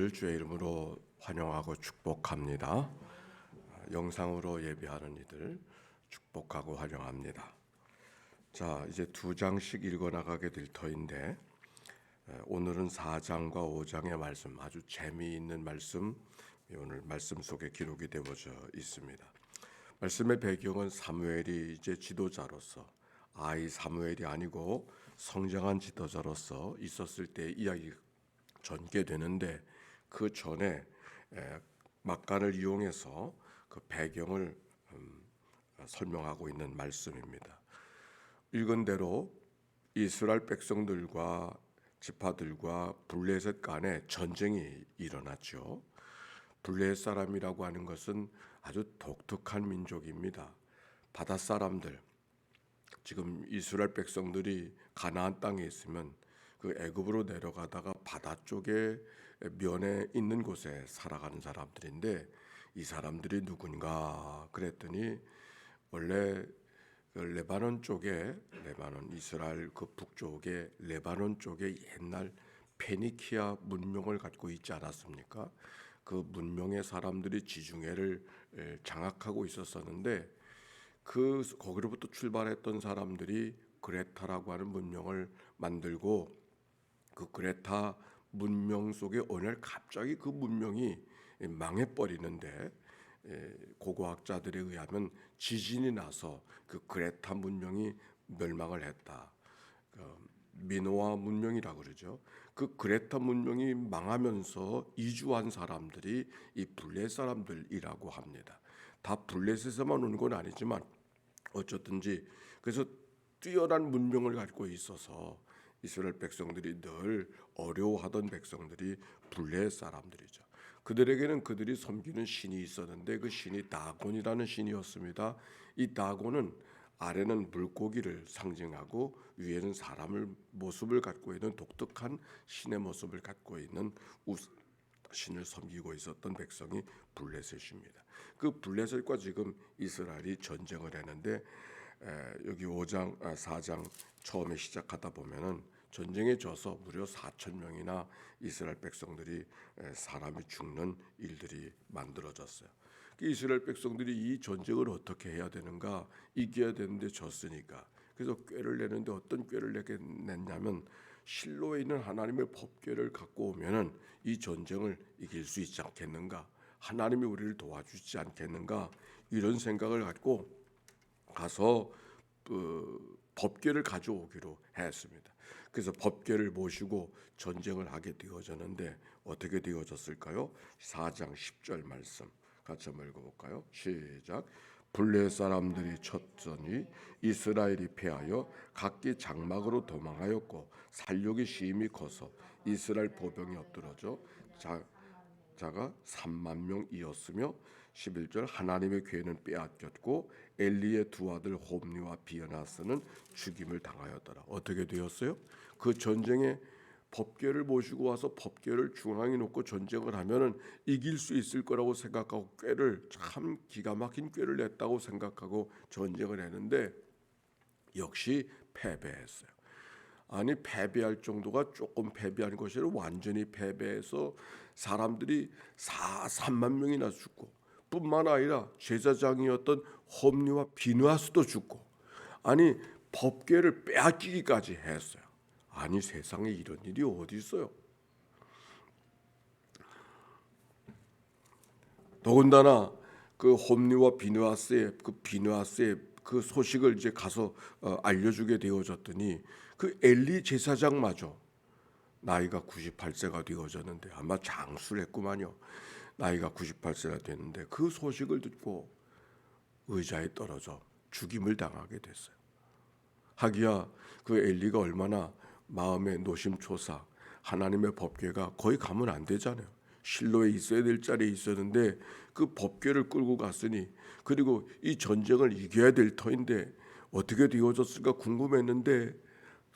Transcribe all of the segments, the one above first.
이들 주의 이름으로 환영하고 축복합니다. 영상으로 예배하는 이들 축복하고 환영합니다. 자, 이제 2장씩 읽어나가게 될 터인데 오늘은 4장과 5장의 말씀, 아주 재미있는 말씀, 오늘 말씀 속에 기록이 되어져 있습니다. 말씀의 배경은 사무엘이 이제 지도자로서 아이 사무엘이 아니고 성장한 지도자로서 있었을 때 이야기가 전개되는데, 그 전에 막간을 이용해서 그 배경을 설명하고 있는 말씀입니다. 읽은 대로 이스라엘 백성들과 지파들과 블레셋 간에 전쟁이 일어났죠. 블레셋 사람이라고 하는 것은 아주 독특한 민족입니다. 바다 사람들, 지금 이스라엘 백성들이 가나안 땅에 있으면 그 애굽으로 내려가다가 바다 쪽에 면에 있는 곳에 살아가는 사람들인데, 이 사람들이 누군가 그랬더니 원래 그 레바논 쪽에, 레바논 이스라엘 그 북쪽에 레바논 쪽에 옛날 페니키아 문명을 갖고 있지 않았습니까? 그 문명의 사람들이 지중해를 장악하고 있었었는데, 거기로부터 출발했던 사람들이 그레타라고 하는 문명을 만들고, 그 그레타 문명 속에 어느 날 갑자기 그 문명이 망해버리는데, 고고학자들에 의하면 지진이 나서 그 그레타 문명이 멸망을 했다. 미노아 문명이라고 그러죠. 그 그레타 문명이 망하면서 이주한 사람들이 이 블레셋 사람들이라고 합니다. 다 블레셋에서만 온 건 아니지만 어쨌든지 그래서 뛰어난 문명을 가지고 있어서 이스라엘 백성들이 늘 어려워하던 백성들이 블레셋 사람들이죠. 그들에게는 그들이 섬기는 신이 있었는데 그 신이 다곤이라는 신이었습니다. 이 다곤은 아래는 물고기를 상징하고 위에는 사람을 모습을 갖고 있는 독특한 신의 모습을 갖고 있는 신을 섬기고 있었던 백성이 블레셋입니다. 그 블레셋과 지금 이스라엘이 전쟁을 했는데, 여기 4장 처음에 시작하다 보면은 전쟁에 져서 무려 4천 명이나 이스라엘 백성들이 사람이 죽는 일들이 만들어졌어요. 이스라엘 백성들이 이 전쟁을 어떻게 해야 되는가, 이겨야 되는데 졌으니까. 그래서 꾀를 내는데 어떤 꾀를 냈냐면, 실로에 있는 하나님의 법궤를 갖고 오면은 이 전쟁을 이길 수 있지 않겠는가, 하나님이 우리를 도와주지 않겠는가, 이런 생각을 갖고 가서 법궤를 가져오기로 했습니다. 그래서 법궤를 모시고 전쟁을 하게 되어졌는데 어떻게 되어졌을까요? 4장 10절 말씀 같이 한번 읽어볼까요? 시작. 블레셋 사람들이 쳤더니 이스라엘이 패하여 각기 장막으로 도망하였고 살육이 심히 커서 이스라엘 보병이 엎드러져 자가 3만 명이었으며, 11절 하나님의 괴는 빼앗겼고 엘리의 두 아들 홈리와 비여나스는 죽임을 당하였더라. 어떻게 되었어요? 그 전쟁에 법궤를 모시고 와서 법궤를 중앙에 놓고 전쟁을 하면은 이길 수 있을 거라고 생각하고 꾀를, 참 기가 막힌 꾀를 냈다고 생각하고 전쟁을 했는데 역시 패배했어요. 아니, 패배할 정도가 조금 패배한 것이 아니라 완전히 패배해서 사람들이 3만 명이나 죽고, 뿐만 아니라 제사장이었던 홈리와 비느하스도 죽고, 아니 법궤를 빼앗기기까지 했어요. 아니, 세상에 이런 일이 어디 있어요? 더군다나 그 홈리와 비느하스의 그 소식을 이제 가서 알려주게 되어졌더니, 그 엘리 제사장마저 나이가 98세가 되어졌는데, 아마 장수를 했구만요. 나이가 98세가 됐는데 그 소식을 듣고 의자에 떨어져 죽임을 당하게 됐어요. 하기야 그 엘리가 얼마나 마음의 노심초사, 하나님의 법궤가 거의 가면 안 되잖아요. 실로에 있어야 될 자리에 있었는데 그 법궤를 끌고 갔으니, 그리고 이 전쟁을 이겨야 될 터인데 어떻게 되어졌을까 궁금했는데,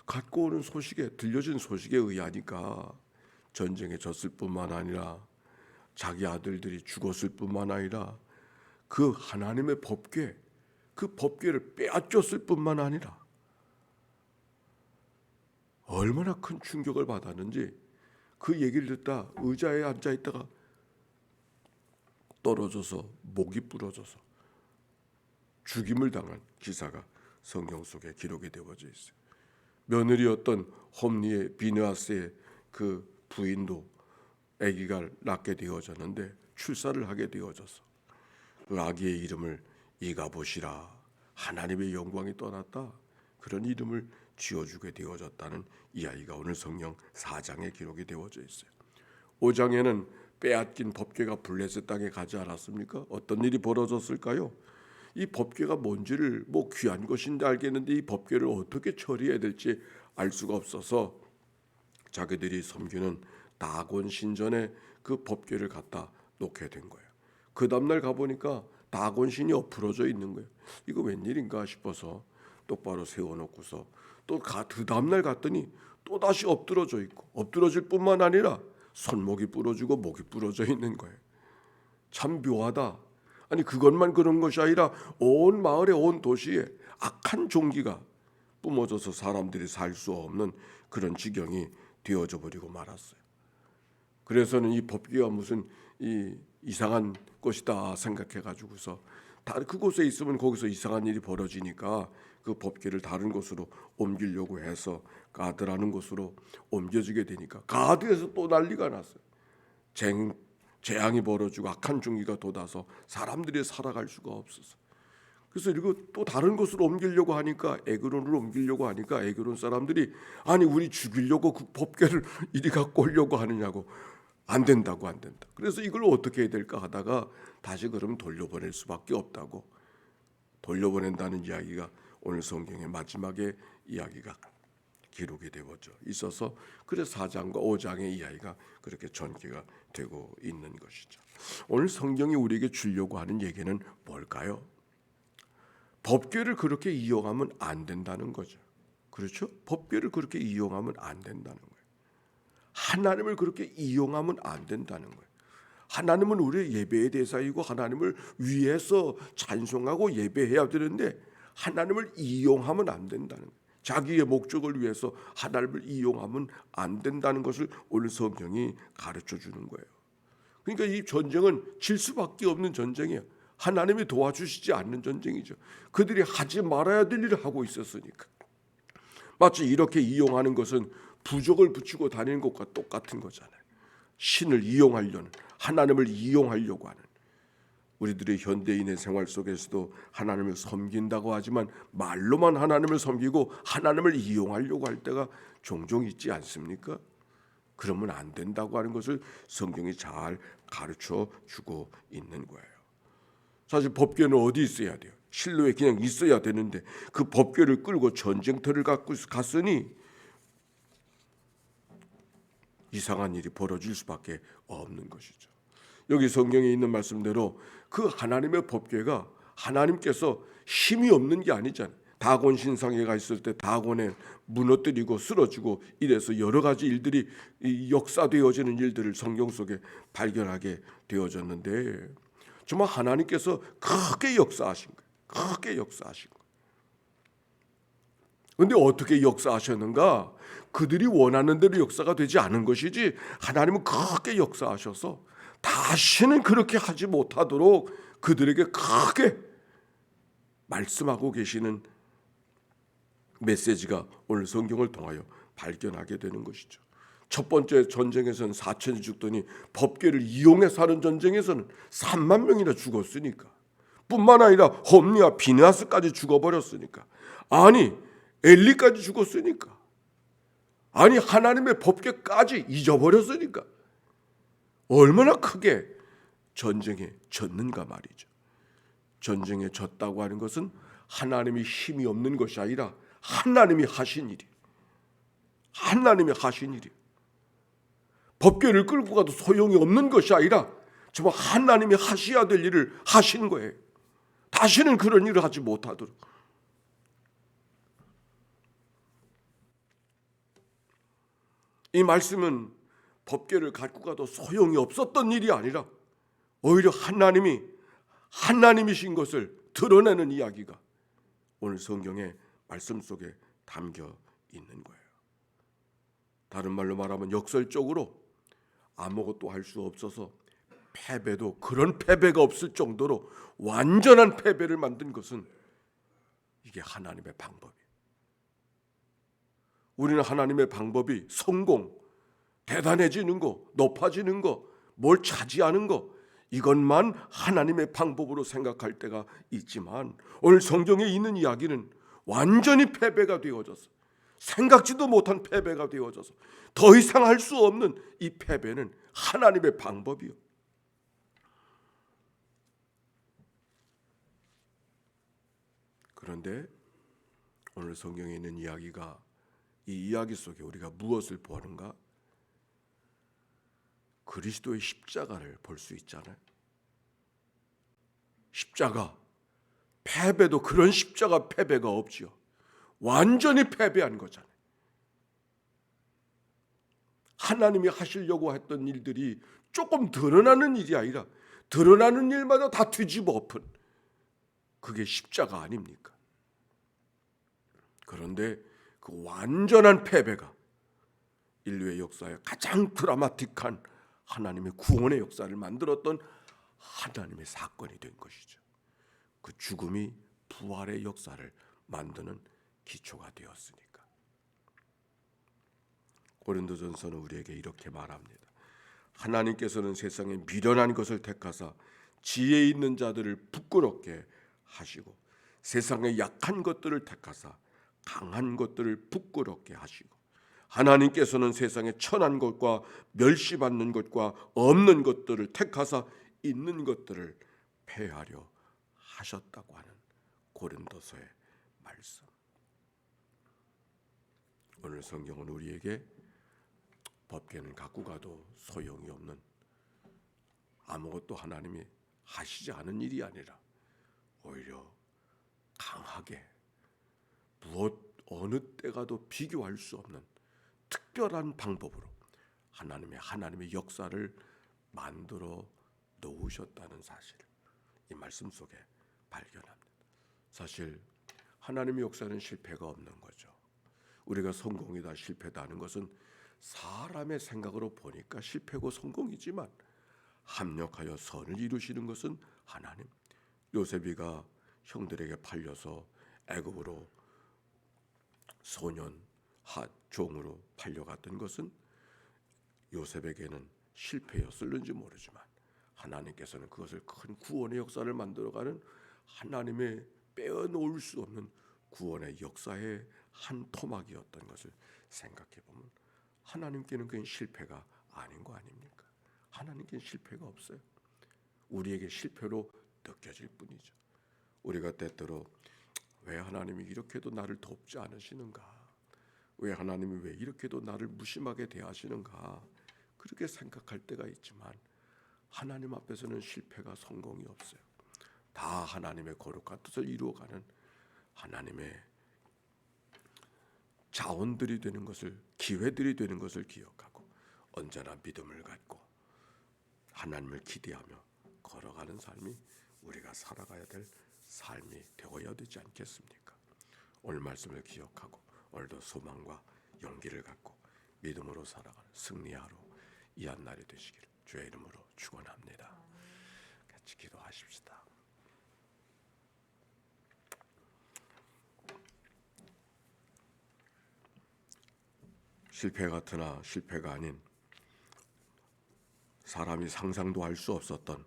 갖고 오는 소식에, 들려진 소식에 의하니까 전쟁에 졌을 뿐만 아니라 자기 아들들이 죽었을 뿐만 아니라 그 하나님의 법궤, 그 법궤를 빼앗겼을 뿐만 아니라 얼마나 큰 충격을 받았는지 그 얘기를 듣다 의자에 앉아 있다가 떨어져서 목이 부러져서 죽임을 당한 기사가 성경 속에 기록이 되어져 있어요. 며느리였던 홈리의 비느하스의 그 부인도 아기가 낳게 되어졌는데 출산을 하게 되어져서 그 아기의 이름을 이가봇이라, 하나님의 영광이 떠났다, 그런 이름을 지어주게 되어졌다는 이야기가 오늘 성경 4장에 기록이 되어져 있어요. 5장에는 빼앗긴 법궤가 블레셋 땅에 가지 않았습니까? 어떤 일이 벌어졌을까요? 이 법궤가 뭔지를 귀한 것인지 알겠는데 이 법궤를 어떻게 처리해야 될지 알 수가 없어서 자기들이 섬기는 다곤 신전에 그 법궤를 갖다 놓게 된 거예요. 그 다음날 가보니까 다곤 신이 엎으러져 있는 거예요. 이거 웬일인가 싶어서 똑바로 세워놓고서 또 그 다음날 갔더니 또 다시 엎드러져 있고, 엎드러질 뿐만 아니라 손목이 부러지고 목이 부러져 있는 거예요. 참 묘하다. 아니 그것만 그런 것이 아니라 온 마을에, 온 도시에 악한 종기가 뿜어져서 사람들이 살 수 없는 그런 지경이 되어져 버리고 말았어요. 그래서는 이 법궤가 무슨 이상한 것이다 생각해가지고서 그곳에 있으면 거기서 이상한 일이 벌어지니까 그 법궤를 다른 곳으로 옮기려고 해서 가드라는 곳으로 옮겨지게 되니까 가드에서 또 난리가 났어요. 재앙이 벌어지고 악한 종기가 돋아서 사람들이 살아갈 수가 없어서, 그래서 이거 또 다른 곳으로 옮기려고 하니까, 에그론으로 옮기려고 하니까 에그론 사람들이 아니 우리 죽이려고 그 법궤를 이리 갖고 오려고 하느냐고, 안 된다고, 안 된다. 그래서 이걸 어떻게 해야 될까 하다가 다시 그럼 돌려보낼 수밖에 없다고, 돌려보낸다는 이야기가 오늘 성경의 마지막에 이야기가 기록이 되어져 있어서 그래서 4장과 5장의 이야기가 그렇게 전개가 되고 있는 것이죠. 오늘 성경이 우리에게 주려고 하는 얘기는 뭘까요? 법궤를 그렇게 이용하면 안 된다는 거죠. 그렇죠? 법궤를 그렇게 이용하면 안 된다는 거예요. 하나님을 그렇게 이용하면 안 된다는 거예요. 하나님은 우리의 예배의 대상이고 하나님을 위해서 찬송하고 예배해야 되는데 하나님을 이용하면 안 된다는 거예요. 자기의 목적을 위해서 하나님을 이용하면 안 된다는 것을 오늘 성경이 가르쳐 주는 거예요. 그러니까 이 전쟁은 질 수밖에 없는 전쟁이에요. 하나님이 도와주시지 않는 전쟁이죠. 그들이 하지 말아야 될 일을 하고 있었으니까. 마치 이렇게 이용하는 것은 부적을 붙이고 다니는 것과 똑같은 거잖아요. 신을 이용하려는, 하나님을 이용하려고 하는, 우리들의 현대인의 생활 속에서도 하나님을 섬긴다고 하지만 말로만 하나님을 섬기고 하나님을 이용하려고 할 때가 종종 있지 않습니까? 그러면 안 된다고 하는 것을 성경이 잘 가르쳐 주고 있는 거예요. 사실 법궤는 어디 있어야 돼요? 실로에 그냥 있어야 되는데 그 법궤를 끌고 전쟁터를 갖고 갔으니 이상한 일이 벌어질 수밖에 없는 것이죠. 여기 성경에 있는 말씀대로 그 하나님의 법궤가 하나님께서 힘이 없는 게 아니잖아요. 다곤 신상회가 있을 때 다곤에 무너뜨리고 쓰러지고 이래서 여러 가지 일들이 역사되어지는 일들을 성경 속에 발견하게 되어졌는데 정말 하나님께서 크게 역사하신 거예요. 크게 역사하신 거예요. 그런데 어떻게 역사하셨는가? 그들이 원하는 대로 역사가 되지 않은 것이지 하나님은 크게 역사하셔서 다시는 그렇게 하지 못하도록 그들에게 크게 말씀하고 계시는 메시지가 오늘 성경을 통하여 발견하게 되는 것이죠. 첫 번째 전쟁에서는 4천이 죽더니 법궤를 이용해서 하는 전쟁에서는 3만 명이나 죽었으니까, 뿐만 아니라 홈리와 비느하스까지 죽어버렸으니까, 아니 엘리까지 죽었으니까, 아니 하나님의 법궤까지 잊어버렸으니까 얼마나 크게 전쟁에 졌는가 말이죠. 전쟁에 졌다고 하는 것은 하나님이 힘이 없는 것이 아니라 하나님이 하신 일이에요. 하나님이 하신 일이에요. 법궤를 끌고 가도 소용이 없는 것이 아니라 정말 하나님이 하셔야 될 일을 하신 거예요. 다시는 그런 일을 하지 못하도록. 이 말씀은 법궤를 갖고 가도 소용이 없었던 일이 아니라 오히려 하나님이신 것을 드러내는 이야기가 오늘 성경의 말씀 속에 담겨 있는 거예요. 다른 말로 말하면 역설적으로 아무것도 할 수 없어서 패배도 그런 패배가 없을 정도로 완전한 패배를 만든 것은 이게 하나님의 방법이에요. 우리는 하나님의 방법이 성공, 대단해지는 거, 높아지는 거, 뭘 차지하는 거, 이것만 하나님의 방법으로 생각할 때가 있지만 오늘 성경에 있는 이야기는 완전히 패배가 되어져서 생각지도 못한 패배가 되어져서 더 이상 할 수 없는 이 패배는 하나님의 방법이요. 그런데 오늘 성경에 있는 이야기가 이 이야기 속에 우리가 무엇을 보는가? 그리스도의 십자가를 볼 수 있잖아요. 십자가 패배도 그런 십자가 패배가 없지요. 완전히 패배한 거잖아요. 하나님이 하시려고 했던 일들이 조금 드러나는 일이 아니라 드러나는 일마다 다 뒤집어 엎은 그게 십자가 아닙니까? 그런데 그 완전한 패배가 인류의 역사에 가장 드라마틱한 하나님의 구원의 역사를 만들었던 하나님의 사건이 된 것이죠. 그 죽음이 부활의 역사를 만드는 기초가 되었으니까. 고린도전서는 우리에게 이렇게 말합니다. 하나님께서는 세상에 미련한 것을 택하사 지혜 있는 자들을 부끄럽게 하시고 세상의 약한 것들을 택하사 강한 것들을 부끄럽게 하시고 하나님께서는 세상에 천한 것과 멸시받는 것과 없는 것들을 택하사 있는 것들을 폐하려 하셨다고 하는 고린도서의 말씀. 오늘 성경은 우리에게 법궤는 갖고 가도 소용이 없는 아무것도 하나님이 하시지 않은 일이 아니라 오히려 강하게 무엇 어느 때가도 비교할 수 없는 특별한 방법으로 하나님의 역사를 만들어 놓으셨다는 사실을 이 말씀 속에 발견합니다. 사실 하나님의 역사는 실패가 없는 거죠. 우리가 성공이다 실패다 하는 것은 사람의 생각으로 보니까 실패고 성공이지만 합력하여 선을 이루시는 것은 하나님. 요셉이가 형들에게 팔려서 애굽으로 소년 종으로 팔려갔던 것은 요셉에게는 실패였을는지 모르지만 하나님께서는 그것을 큰 구원의 역사를 만들어가는 하나님의 빼어놓을 수 없는 구원의 역사의 한 토막이었던 것을 생각해 보면 하나님께는 그건 실패가 아닌 거 아닙니까? 하나님께는 실패가 없어요. 우리에게 실패로 느껴질 뿐이죠. 우리가 때때로 왜 하나님이 이렇게도 나를 돕지 않으시는가? 왜 하나님이 왜 이렇게도 나를 무심하게 대하시는가? 그렇게 생각할 때가 있지만 하나님 앞에서는 실패가 성공이 없어요. 다 하나님의 거룩한 뜻을 이루어가는 하나님의 자원들이 되는 것을, 기회들이 되는 것을 기억하고 언제나 믿음을 갖고 하나님을 기대하며 걸어가는 삶이 우리가 살아가야 될 삶이 되어야 되지 않겠습니까? 오늘 말씀을 기억하고 오늘도 소망과 용기를 갖고 믿음으로 살아가는 승리하러 이 한 날이 되시기를 주의 이름으로 축원합니다. 같이 기도하십시다. 실패 같으나 실패가 아닌 사람이 상상도 할 수 없었던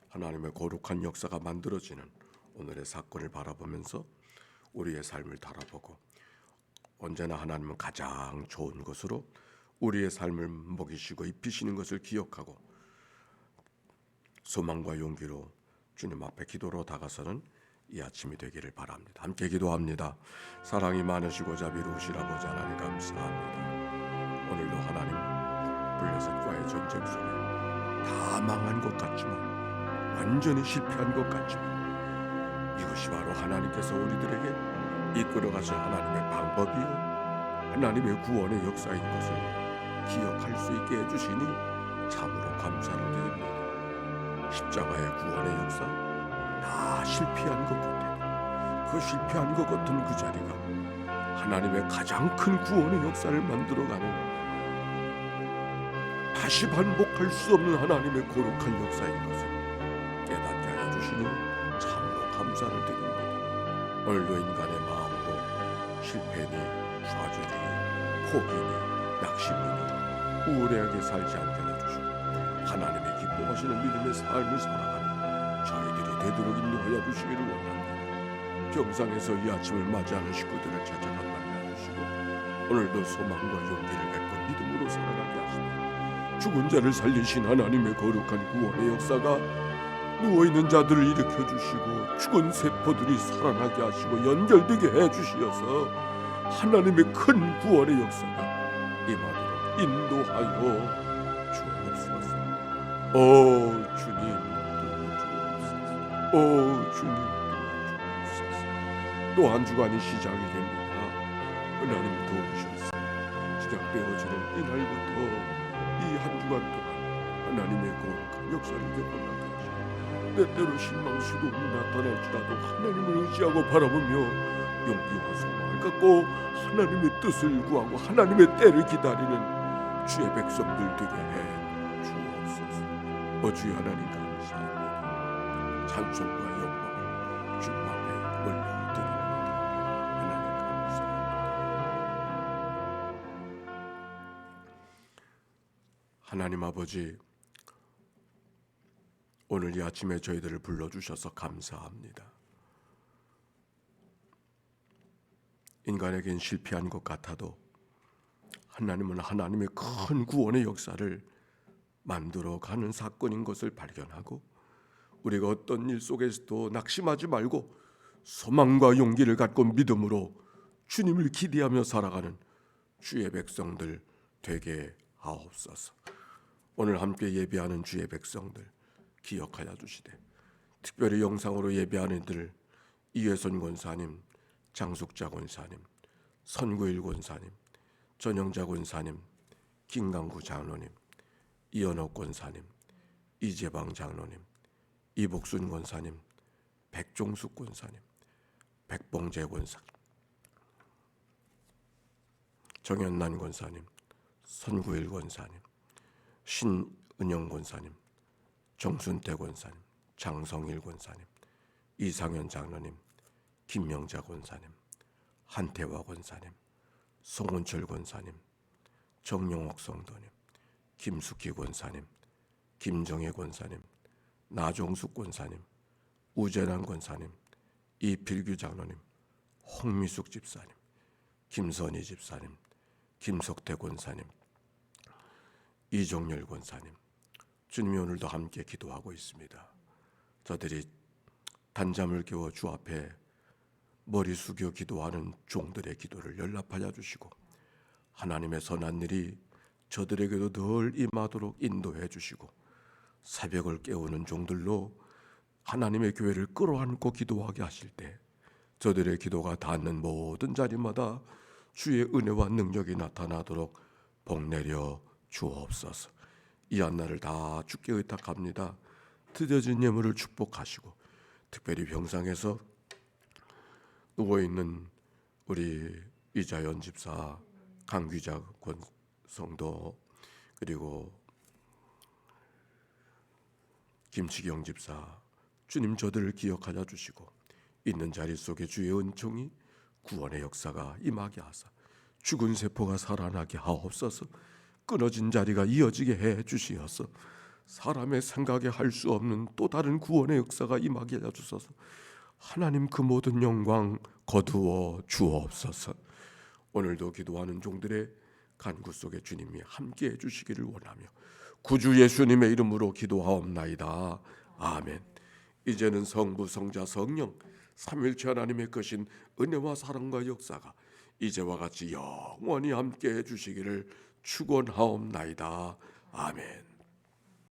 하나님의 거룩한 역사가 만들어지는 오늘의 사건을 바라보면서 우리의 삶을 바라보고 언제나 하나님은 가장 좋은 것으로 우리의 삶을 먹이시고 입히시는 것을 기억하고 소망과 용기로 주님 앞에 기도로 다가서는 이 아침이 되기를 바랍니다. 함께 기도합니다. 사랑이 많으시고 자비로우신 아버지 하나님 감사합니다. 오늘도 하나님 블레셋과의 전쟁 속에 다 망한 것 같지만 완전히 실패한 것 같지만 이것이 바로 하나님께서 우리들에게 이끌어가신 하나님의 방법이요 하나님의 구원의 역사인 것을 기억할 수 있게 해주시니 참으로 감사를 드립니다. 십자가의 구원의 역사 다 실패한 것 같아요. 그 실패한 것 같은 그 자리가 하나님의 가장 큰 구원의 역사를 만들어가는 다시 반복할 수 없는 하나님의 거룩한 역사인 것을 깨닫게 하여 주시니 참으로 감사를 드립니다. 오늘도 인간의 마음으로 실패니 좌절이니 포기니 낙심이니 우울하게 살지 않게 해주시고 하나님의 기뻐하시는 믿음의 삶을 살아가는 저희들이 되도록 인도하여 주시기를 원합니다. 병상에서 이 아침을 맞이하는 식구들을 찾아가 만나 주시고 오늘도 소망과 용기를 갖고 믿음으로 살아가게 하시고 죽은 자를 살리신 하나님의 거룩한 구원의 역사가 누워있는 자들을 일으켜 주시고 죽은 세포들이 살아나게 하시고 연결되게 해주시어서 하나님의 큰 구원의 역사가 임하도록 인도하여 주옵소서. 오 주님 도와주옵소서. 오 주님 도와주옵소서. 또 한 주간이 시작이 됩니다. 하나님 도우셔서 시작되어지는 이날부터 이 한 주간 동안 하나님의 거룩한 역사를 경험하게 하시고 때때로 실망시도 나타날지라도 하나님을 의지하고 바라보며 용기와 소망을 갖고 하나님의 뜻을 구하고 하나님의 때를 기다리는 주의 백성들 되게 해 주옵소서. 주여 하나님 감사합니다. 찬송과 영광을 주 앞에 올려드립니다. 하나님 감사합니다. 하나님 아버지, 오늘 이 아침에 저희들을 불러주셔서 감사합니다. 인간에겐 실패한 것 같아도 하나님은 하나님의 큰 구원의 역사를 만들어가는 사건인 것을 발견하고 우리가 어떤 일 속에서도 낙심하지 말고 소망과 용기를 갖고 믿음으로 주님을 기대하며 살아가는 주의 백성들 되게 하옵소서. 오늘 함께 예배하는 주의 백성들 기억하여 주시되 특별히 영상으로 예배하는 이들 이회선 권사님, 장숙자 권사님, 선구일 권사님, 전영자 권사님, 김강구 장로님, 이현옥 권사님, 이재방 장로님, 이복순 권사님, 백종숙 권사님, 백봉재 권사님, 정현난 권사님, 선구일 권사님, 신은영 권사님, 정순태 권사님, 장성일 권사님, 이상현 장로님, 김명자 권사님, 한태화 권사님, 송원철 권사님, 정용옥 성도님, 김숙희 권사님, 김정혜 권사님, 나종숙 권사님, 우재란 권사님, 이필규 장로님, 홍미숙 집사님, 김선희 집사님, 김석태 권사님, 이종열 권사님, 주님이 오늘도 함께 기도하고 있습니다. 저들이 단잠을 깨워 주 앞에 머리 숙여 기도하는 종들의 기도를 연락하여 주시고 하나님의 선한 일이 저들에게도 늘 임하도록 인도해 주시고 새벽을 깨우는 종들로 하나님의 교회를 끌어안고 기도하게 하실 때 저들의 기도가 닿는 모든 자리마다 주의 은혜와 능력이 나타나도록 복내려 주옵소서. 이 한날을 다 주께 의탁합니다. 드려진 예물을 축복하시고 특별히 병상에서 누워있는 우리 이자연 집사, 강귀자 성도 그리고 김치경 집사, 주님 저들을 기억하여 주시고 있는 자리 속에 주의 은총이 구원의 역사가 임하게 하사 죽은 세포가 살아나게 하옵소서. 끊어진 자리가 이어지게 해 주시어서 사람의 생각에 할 수 없는 또 다른 구원의 역사가 임하게 해 주소서. 하나님 그 모든 영광 거두어 주옵소서. 오늘도 기도하는 종들의 간구 속에 주님이 함께 해 주시기를 원하며 구주 예수님의 이름으로 기도하옵나이다. 아멘. 이제는 성부, 성자, 성령 삼일체 하나님의 크신 은혜와 사랑과 역사가 이제와 같이 영원히 함께 해 주시기를 축원하옵나이다. 아멘.